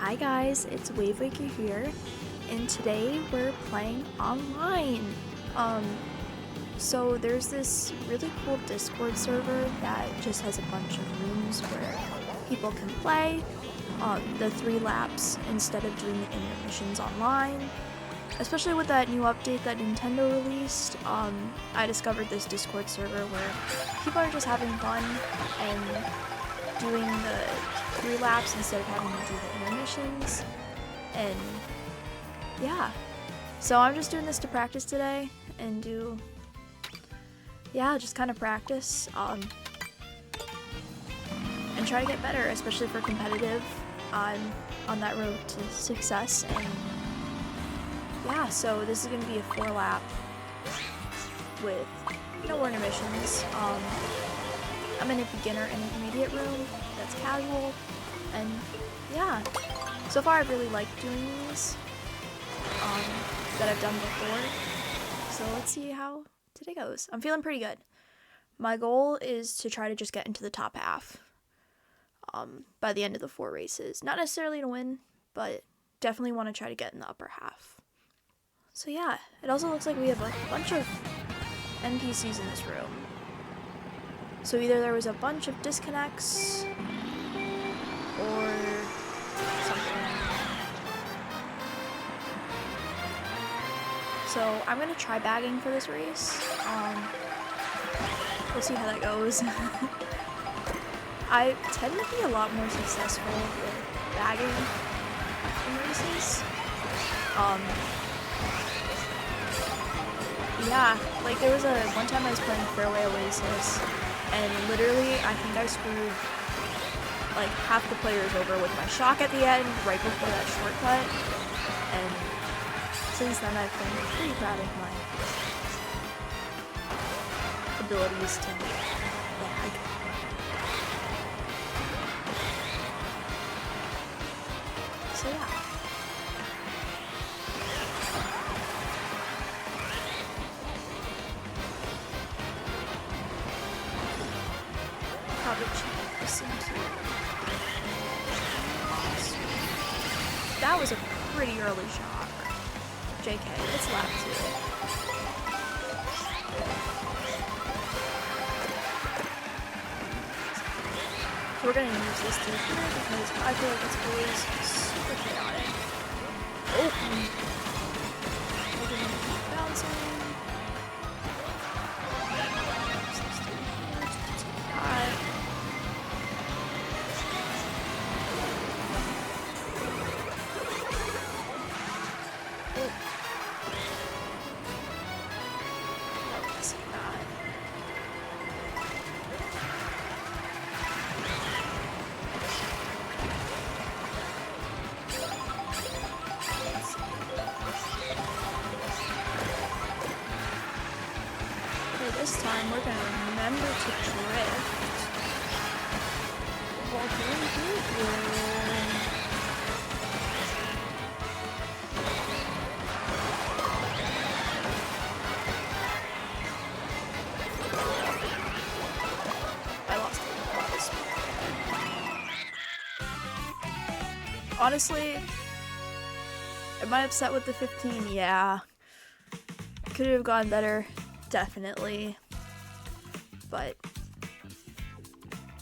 Hi guys, it's Wavewaker here, and today we're playing online. So there's this really cool Discord server that just has a bunch of rooms where people can play the 3 laps instead of doing the intermissions online. Especially with that new update that Nintendo released, I discovered this Discord server where people are just having fun and doing the 3 laps instead of having to do the intermissions. And yeah, so I'm just doing this to practice today and just kind of practice and try to get better, especially for competitive. I'm on that road to success, and yeah, so this is going to be a 4 lap with no intermissions. I'm in a beginner and intermediate room that's casual, and yeah, so far I've really liked doing these that I've done before, so let's see how today goes. I'm feeling pretty good. My goal is to try to just get into the top half by the end of the 4 races. Not necessarily to win, but definitely want to try to get in the upper half. So yeah, it also looks like we have a bunch of NPCs in this room. So either there was a bunch of disconnects or something. So I'm gonna try bagging for this race. We'll see how that goes. I tend to be a lot more successful with bagging in races. Yeah, like there was one time I was playing Fairway Oasis, and literally I think I screwed like half the players over with my shock at the end right before that shortcut, and since then I've been pretty proud of my abilities to bag. So yeah. Probably should listen to. That was a pretty early shot. JK, it's lap 2. So we're gonna use this through here because I feel like it's always super chaotic. Oh! We're gonna keep bouncing. This time we're gonna remember to drift while doing good. I lost a lot of speed. Honestly, am I upset with the 15? Yeah. Could have gone better. Definitely, but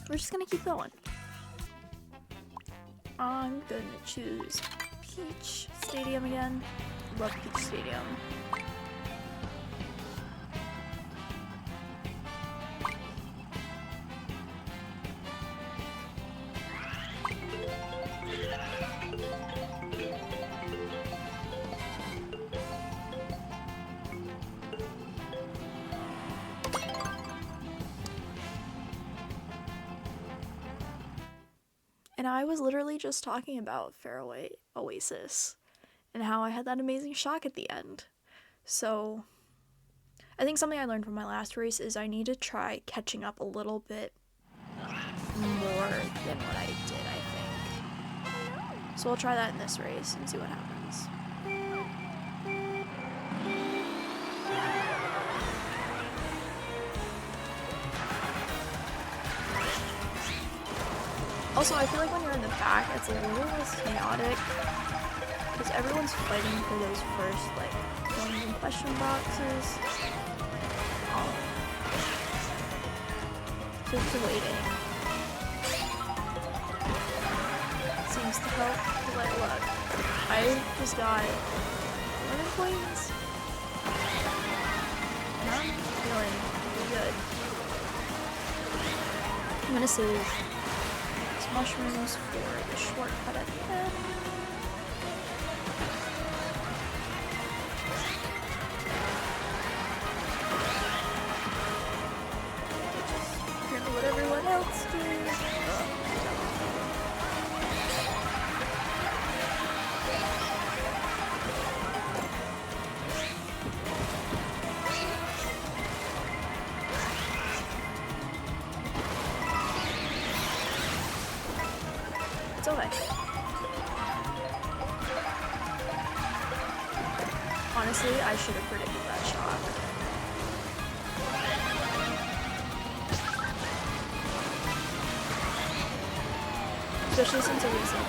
we're just gonna keep going. I'm gonna choose Peach Stadium again. Love Peach Stadium. And I was literally just talking about Fairway Oasis and how I had that amazing shock at the end. So I think something I learned from my last race is I need to try catching up a little bit more than what I did, I think. So I'll try that in this race and see what happens. Also, I feel like when you're in the back, it's a little less chaotic because everyone's fighting for those first like coins and question boxes. Just waiting seems to help. Like, look, I just got 11 coins. And I'm feeling pretty good. I'm gonna save these mushrooms for the shortcut at the end. Just gonna let everyone else do. It's okay. Honestly, I should have predicted that shot. Especially since it was like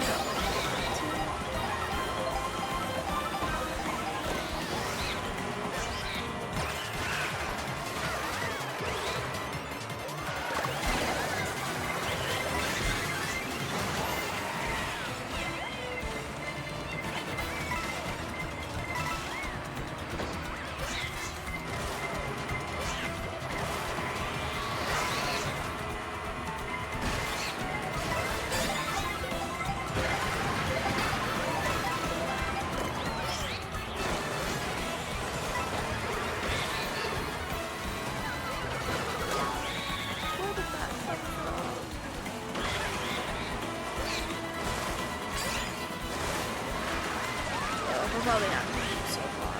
probably not going to be so far.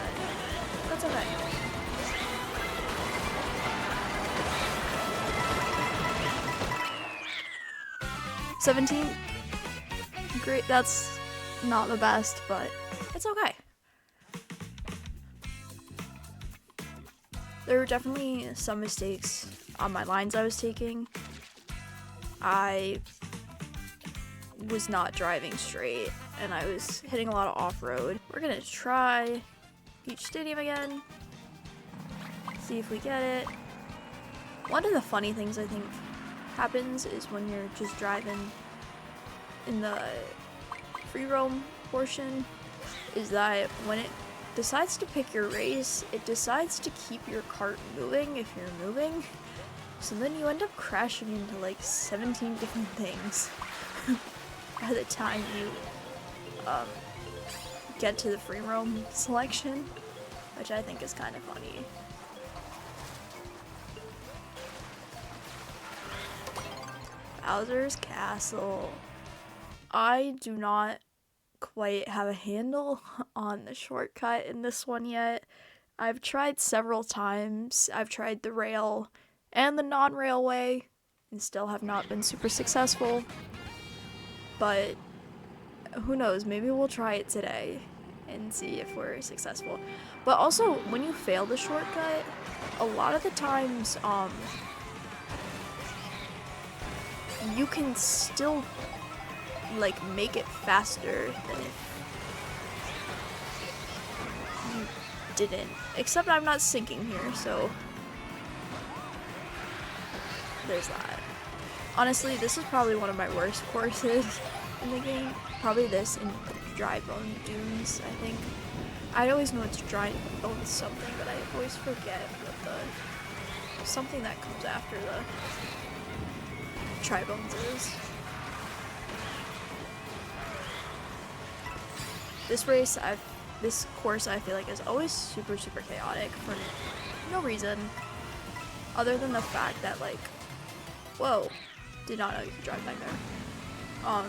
That's okay. $17. Great, that's not the best, but it's okay. There were definitely some mistakes on my lines I was taking. I was not driving straight and I was hitting a lot of off-road. We're gonna try Peach Stadium again, see if we get it. One of the funny things I think happens is when you're just driving in the free roam portion is that when it decides to pick your race, it decides to keep your cart moving if you're moving. So then you end up crashing into like 17 different things by the time you get to the free roam selection, which I think is kind of funny. Bowser's Castle. I do not quite have a handle on the shortcut in this one yet. I've tried several times. I've tried the rail and the non-rail way and still have not been super successful. But who knows, maybe we'll try it today and see if we're successful. But also, when you fail the shortcut, a lot of the times, you can still, like, make it faster than if you didn't. Except I'm not sinking here, so there's that. Honestly, this is probably one of my worst courses in the game. Probably this and Dry Bone Dunes, I think. I always know it's Dry Bone something, but I always forget what the something that comes after the Dry Bones is. This course I feel like is always super chaotic for no reason other than the fact that, like, whoa, did not know you could drive back there.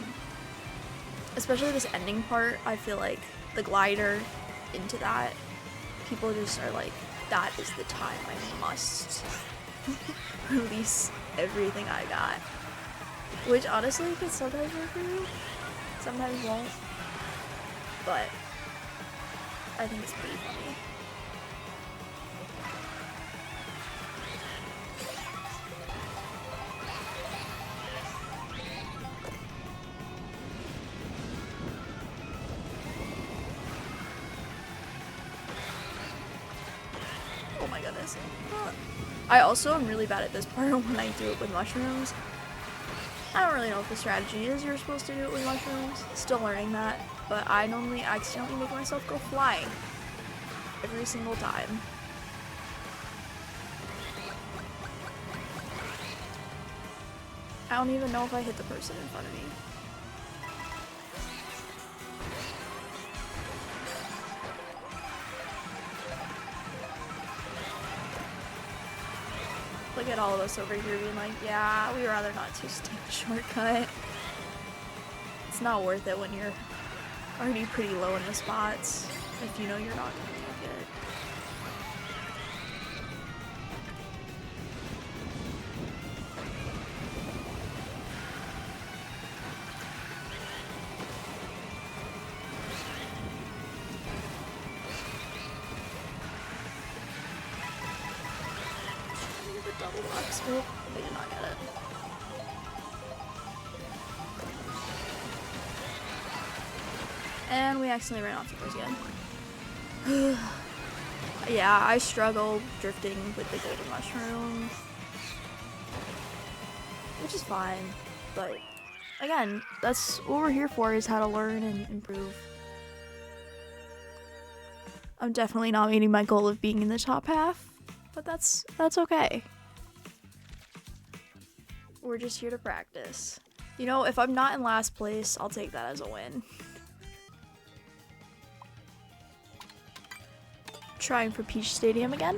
Especially this ending part, I feel like the glider into that, people just are like, that is the time I must release everything I got. Which honestly can sometimes work for you, sometimes won't. But I think it's pretty funny. goodness. I also am really bad at this part when I do it with mushrooms. I don't really know if the strategy is you're supposed to do it with mushrooms. Still learning that. But I normally accidentally make myself go flying. Every single time. I don't even know if I hit the person in front of me. Look at all of us over here being like, yeah, we'd rather not just take the shortcut. It's not worth it when you're already pretty low in the spots, if you know you're not gonna make it. Double box. Oh, they did not get it. And we accidentally ran off the course again. Yeah, I struggle drifting with the golden mushroom. Which is fine. But again, that's what we're here for, is how to learn and improve. I'm definitely not meeting my goal of being in the top half, but that's okay. We're just here to practice. You know, if I'm not in last place, I'll take that as a win. Trying for Peach Stadium again.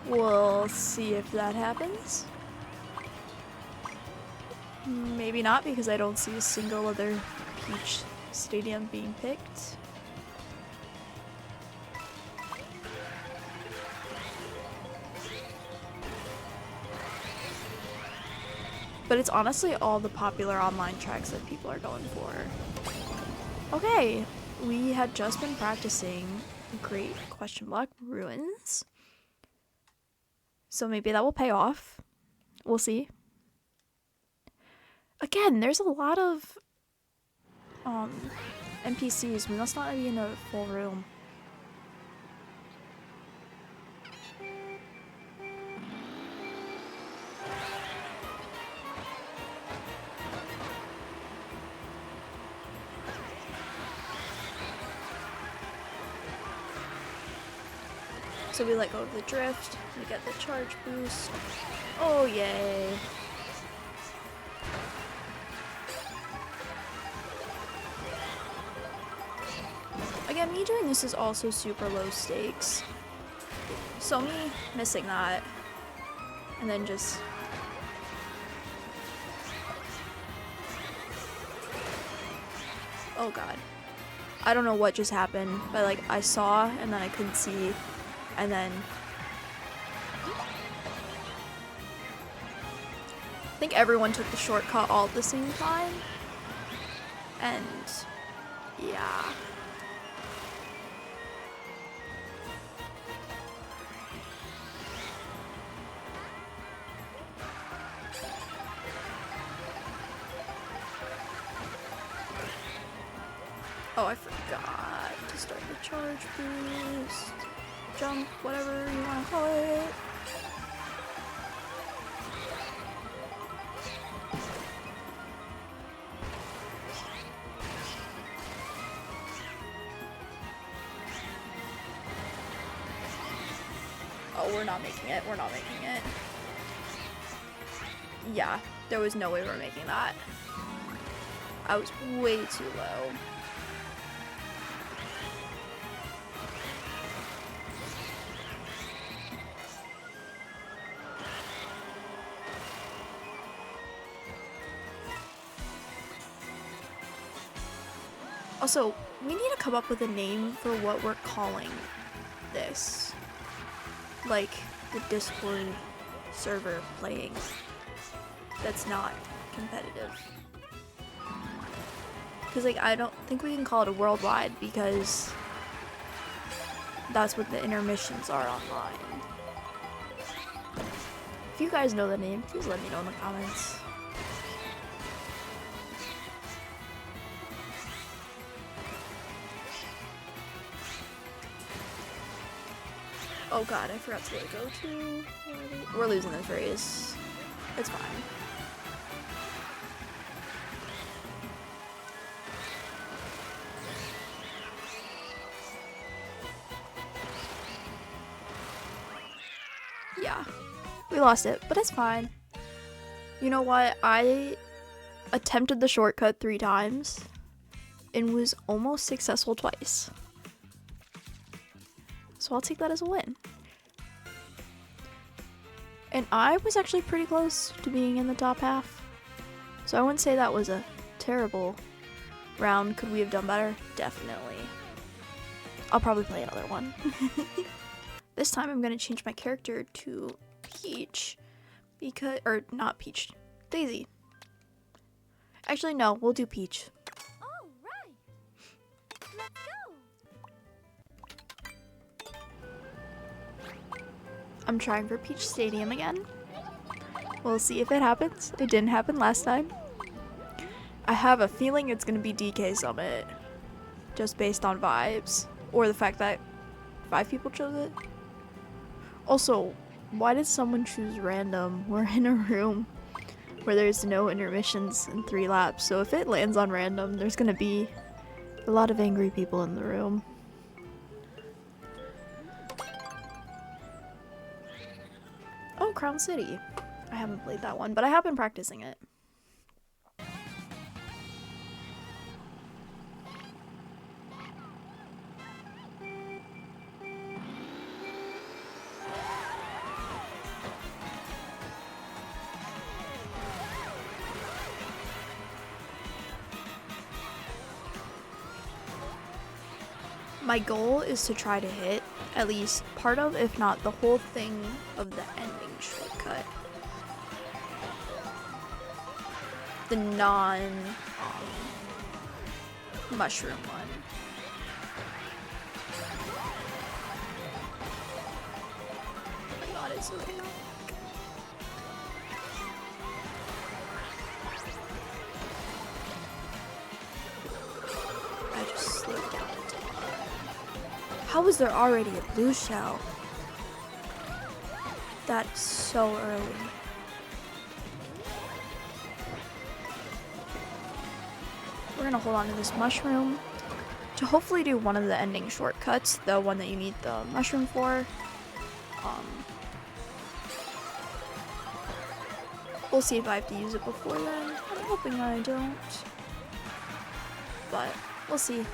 We'll see if that happens. Maybe not, because I don't see a single other Peach Stadium being picked. But it's honestly all the popular online tracks that people are going for. Okay, we had just been practicing Great Question Block Ruins. So maybe that will pay off. We'll see. Again, there's a lot of NPCs. We must not be in a full room. So we let go of the drift, we get the charge boost. Oh yay. Again, me doing this is also super low stakes. So me missing that, and then just... Oh god. I don't know what just happened, but like I saw and then I couldn't see. And then I think everyone took the shortcut all at the same time. And yeah. Oh, I forgot to start the charge boost. Jump, whatever you want to call it. Oh, we're not making it. We're not making it. Yeah, there was no way we were making that. I was way too low. Also, we need to come up with a name for what we're calling this. Like, the Discord server playing. That's not competitive. Because, like, I don't think we can call it a worldwide because that's what the intermissions are online. If you guys know the name, please let me know in the comments. Oh god, I forgot to go to. We're losing this race. It's fine. Yeah, we lost it, but it's fine. You know what? I attempted the shortcut 3 times and was almost successful twice. So I'll take that as a win. And I was actually pretty close to being in the top half. So I wouldn't say that was a terrible round. Could we have done better? Definitely. I'll probably play another one. This time I'm going to change my character to Peach. Because, or not Peach, Daisy. Actually, no, we'll do Peach. All right. Let's go. I'm trying for Peach Stadium again. We'll see if it happens. It didn't happen last time. I have a feeling it's going to be DK Summit. Just based on vibes. Or the fact that 5 people chose it. Also, why did someone choose random? We're in a room where there's no intermissions in 3 laps. So if it lands on random, there's going to be a lot of angry people in the room. Oh, Crown City. I haven't played that one, but I have been practicing it. My goal is to try to hit at least part of, if not the whole thing, of the ending shortcut. The non-mushroom one. Oh my god, it's so chaotic. I just slowed down a tad. How is there already a blue shell? That's so early. We're gonna hold on to this mushroom to hopefully do one of the ending shortcuts, the one that you need the mushroom for. We'll see if I have to use it before then. I'm hoping I don't. But we'll see.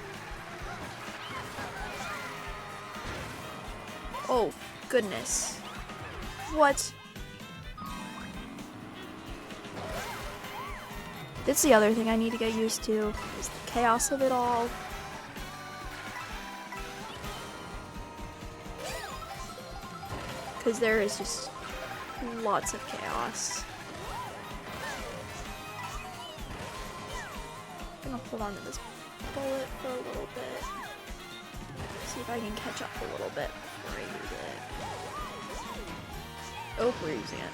Oh, goodness. What? That's the other thing I need to get used to, is the chaos of it all. Because there is just lots of chaos. I'm gonna hold on to this bullet for a little bit. See if I can catch up a little bit before I use it. Oh, we're using it.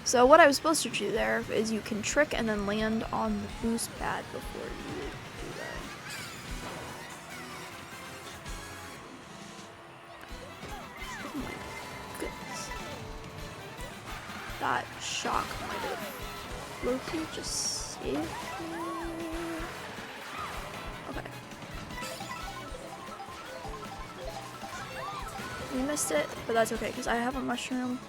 So what I was supposed to do there is you can trick and then land on the boost pad before you do that. Oh my goodness. That shock might have low-key just saved me. Okay. We missed it, but that's okay because I have a mushroom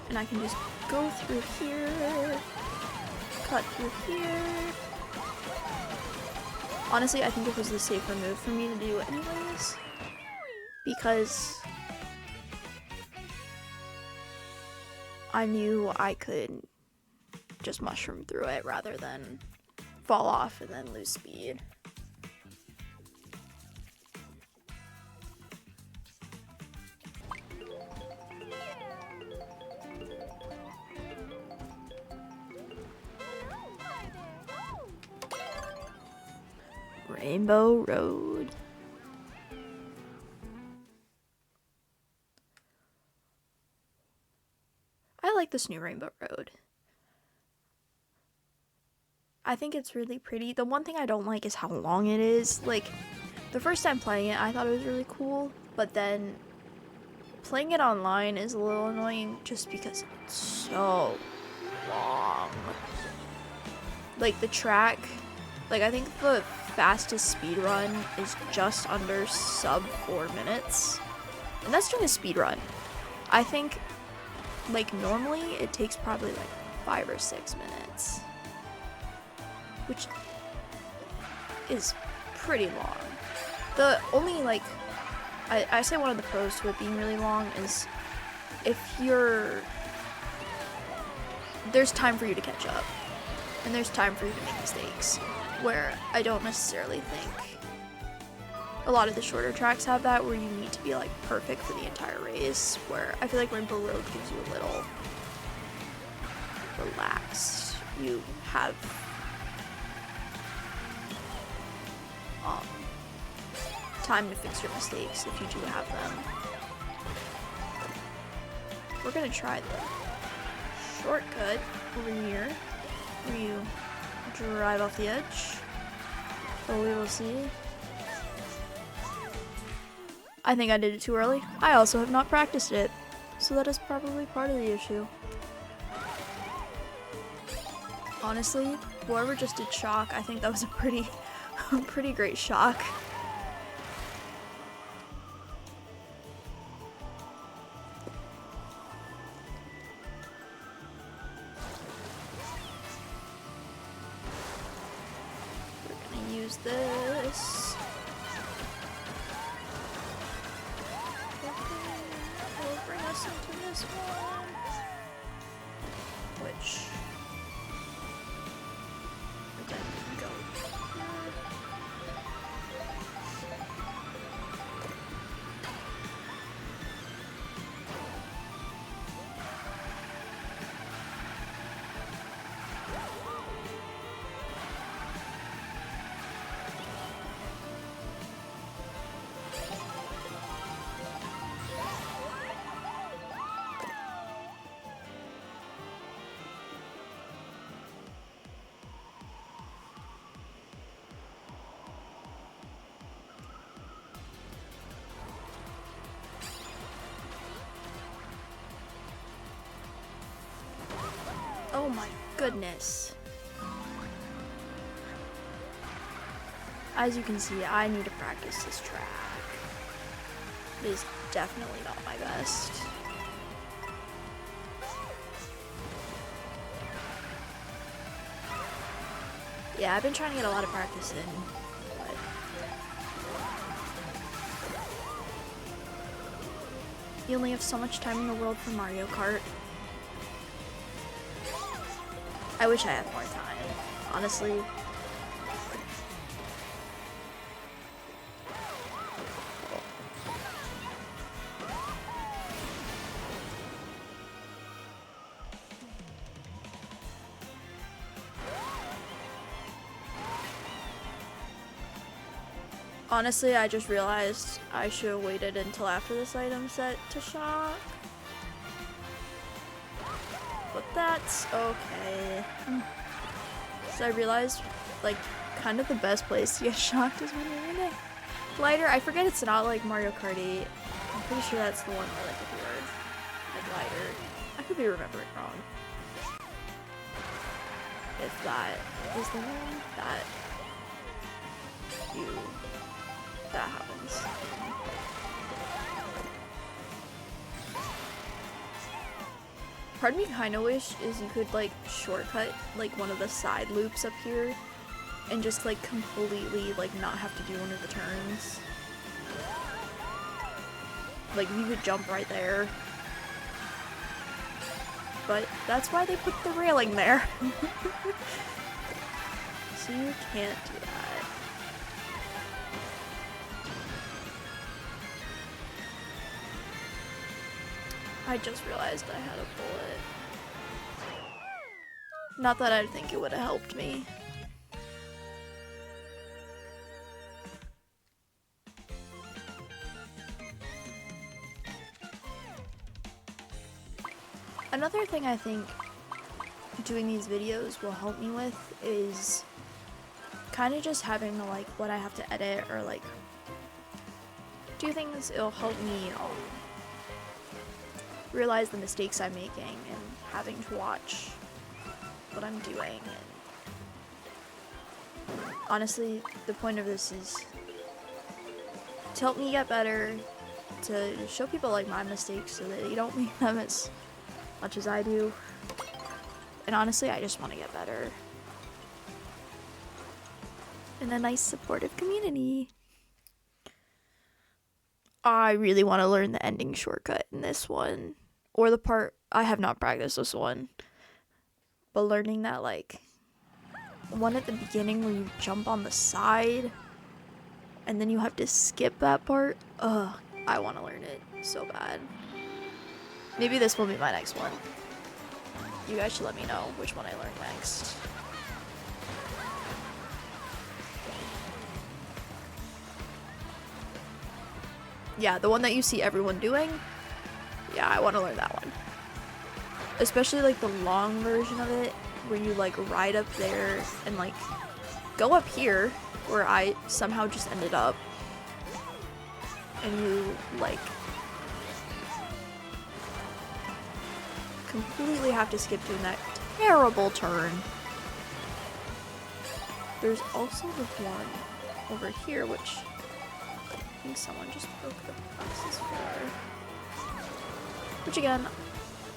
and I can just go through here, cut through here. Honestly, I think it was the safer move for me to do anyways, because I knew I could just mushroom through it rather than fall off and then lose speed. Rainbow Road. I like this new Rainbow Road. I think it's really pretty. The one thing I don't like is how long it is. Like, the first time playing it, I thought it was really cool, but then playing it online is a little annoying just because it's so long. Like the track, like I think the fastest speed run is just under sub 4 minutes. And that's doing a speed run. I think like normally it takes probably like 5 or 6 minutes. Which is pretty long. The only like I say one of the pros to it being really long is if there's time for you to catch up and there's time for you to make mistakes, where I don't necessarily think a lot of the shorter tracks have that, where you need to be like perfect for the entire race, where I feel like Rainbow Road gives you a little relaxed. You have time to fix your mistakes if you do have them. We're gonna try the shortcut over here where you drive off the edge. So we will see. I think I did it too early. I also have not practiced it, so that is probably part of the issue. Honestly, whoever just did shock, I think that was a pretty great shock. We're gonna use this. Will bring us into this one, which we can go here. Oh my goodness. As you can see, I need to practice this track. It is definitely not my best. Yeah, I've been trying to get a lot of practice in, but you only have so much time in the world for Mario Kart. I wish I had more time, honestly. Honestly, I just realized I should have waited until after this item set to shock. But that's okay. So I realized, like, kind of the best place to get shocked is when you're in a glider. I forget it's not like Mario Kart 8. I'm pretty sure that's the one where, like, if you're in a glider. I could be remembering wrong. If that is the one that happens. Part of me kind of wish is you could like shortcut like one of the side loops up here and just like completely like not have to do one of the turns. Like you could jump right there. But that's why they put the railing there. So you can't do that. I just realized I had a bullet. Not that I think it would have helped me. Another thing I think doing these videos will help me with is kind of just having to like what I have to edit or like do things. It'll help me realize the mistakes I'm making and having to watch what I'm doing. And honestly, the point of this is to help me get better, to show people like my mistakes so that they don't make them as much as I do. And honestly, I just want to get better in a nice supportive community. I really want to learn the ending shortcut in this one, or the part I have not practiced this one, but learning that like one at the beginning where you jump on the side and then you have to skip that part. Ugh, I want to learn it so bad. Maybe this will be my next one. You guys should let me know which one I learn next. Yeah, the one that you see everyone doing. Yeah, I want to learn that one. Especially like the long version of it, where you like ride up there and like go up here, where I somehow just ended up. And you like completely have to skip doing that terrible turn. There's also the one over here, which I think someone just broke the boxes for. Which again,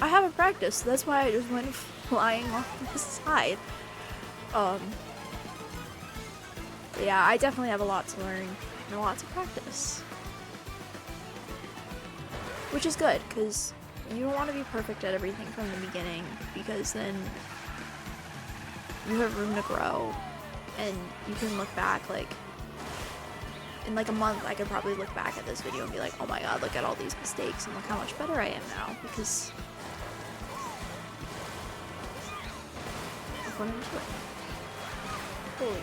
I haven't practiced, so that's why I just went flying off the side. Yeah, I definitely have a lot to learn and a lot to practice. Which is good, because you don't want to be perfect at everything from the beginning, because then you have room to grow, and you can look back, like, in like a month, I could probably look back at this video and be like, oh my god, look at all these mistakes, and look how much better I am now, because of what I'm doing. Holy.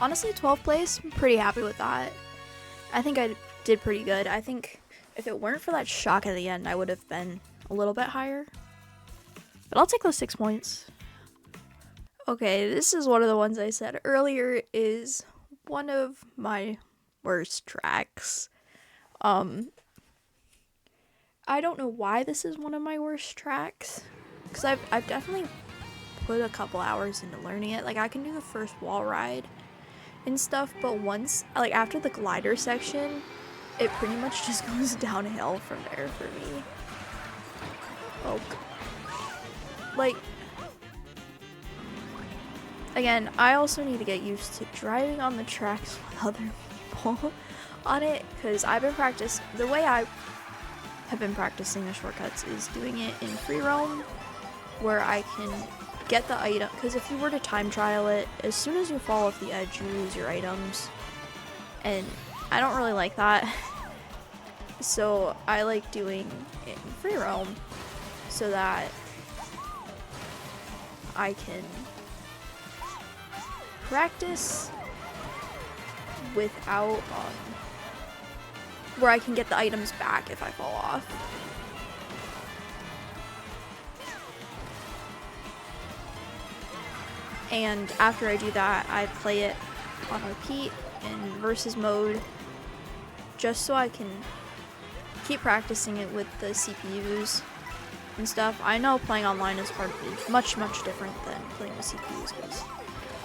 Honestly, 12th place, I'm pretty happy with that. I think I did pretty good. I think if it weren't for that shock at the end, I would have been a little bit higher. But I'll take those 6 points. Okay, this is one of the ones I said earlier is one of my worst tracks. I don't know why this is one of my worst tracks, because I've definitely put a couple hours into learning it. Like, I can do the first wall ride and stuff, but once, like, after the glider section, it pretty much just goes downhill from there for me. Oh, like, again, I also need to get used to driving on the tracks with other people on it, because I've been the way I have been practicing the shortcuts is doing it in free roam, where I can get the item, because if you were to time trial it, as soon as you fall off the edge, you lose your items, and I don't really like that. So I like doing it in free roam so that I can practice without where I can get the items back if I fall off. And after I do that, I play it on repeat in versus mode, just so I can keep practicing it with the CPUs and stuff. I know playing online is much different than playing with CPUs, because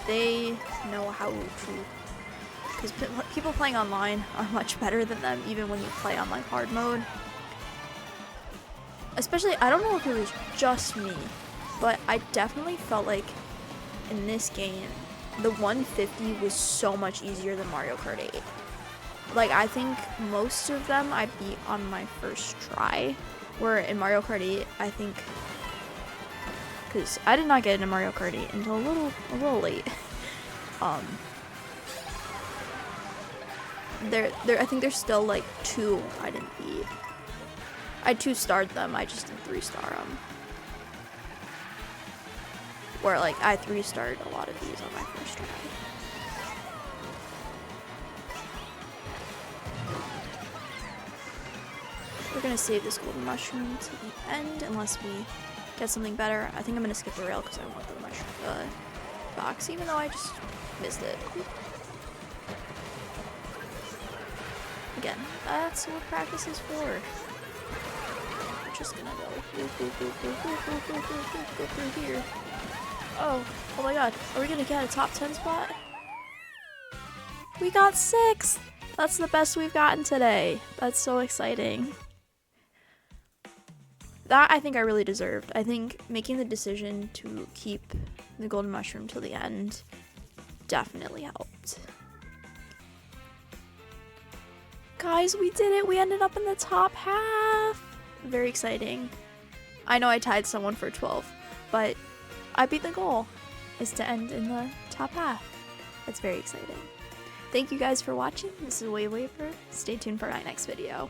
they know how to because people playing online are much better than them, even when you play on like hard mode. Especially, I don't know if it was just me, but I definitely felt like in this game, the 150 was so much easier than Mario Kart 8. Like, I think most of them I beat on my first try, where in Mario Kart 8, I think, because I did not get into Mario Kart 8 until a little late. I think there's still like 2 I didn't beat. I 2-starred them, I just didn't 3-star them. Where like I 3-starred a lot of these on my first try. We're gonna save this golden mushroom to the end unless we get something better. I think I'm gonna skip the rail because I want the mushroom box, even though I just missed it. Again, that's what practice is for. We're just gonna go through here. Oh my god, are we gonna get a top 10 spot? We got 6th! That's the best we've gotten today. That's so exciting. That I think I really deserved. I think making the decision to keep the golden mushroom till the end definitely helped. Guys, we did it! We ended up in the top half! Very exciting. I know I tied someone for 12, but I beat the goal, is to end in the top half. That's very exciting. Thank you guys for watching. This is Wave Waver. Stay tuned for my next video.